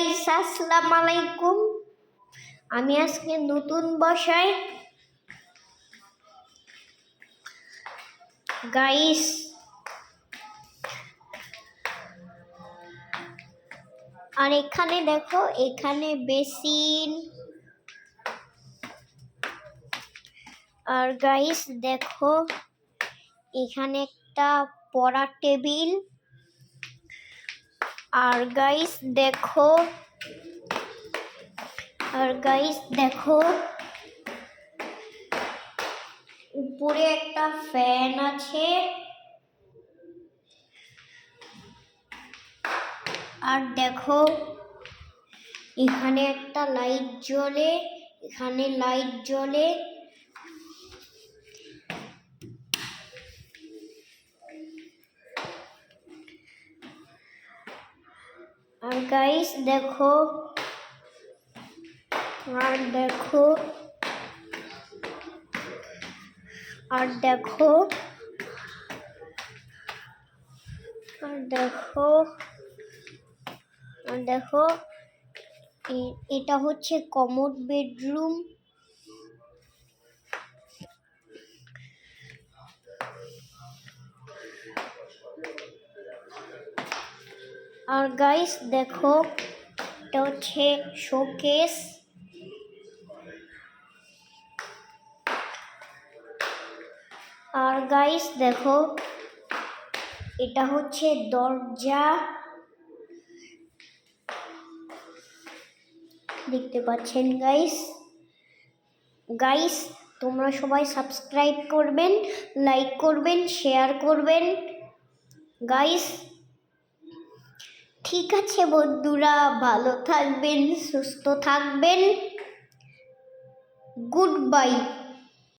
Guys, আসসালামু আলাইকুম। আমি আজকে নতুন বাসায় গাইস। আর এখানে দেখো, এখানে বেসিন। আর গাইস দেখো, এখানে একটা পড়ার টেবিল। আর গাইস দেখো, উপরে একটা ফ্যান আছে। আর দেখো, এখানে একটা লাইট জ্বলে, এখানে লাইট জ্বলে। আর গাইস দেখো, আর দেখো, আর দেখো, আর দেখো, আর দেখো, এটা হচ্ছে কমোড বেডরুম। আর গাইস দেখো, এটা হচ্ছে শোকেস। আর গাইস দেখো, এটা হচ্ছে দরজা। দেখতে পাচ্ছেন গাইস, তোমরা সবাই সাবস্ক্রাইব করবেন, লাইক করবেন, শেয়ার করবেন গাইস। ঠিক আছে বন্ধুরা, ভালো থাকবেন, সুস্থ থাকবেন। Good bye.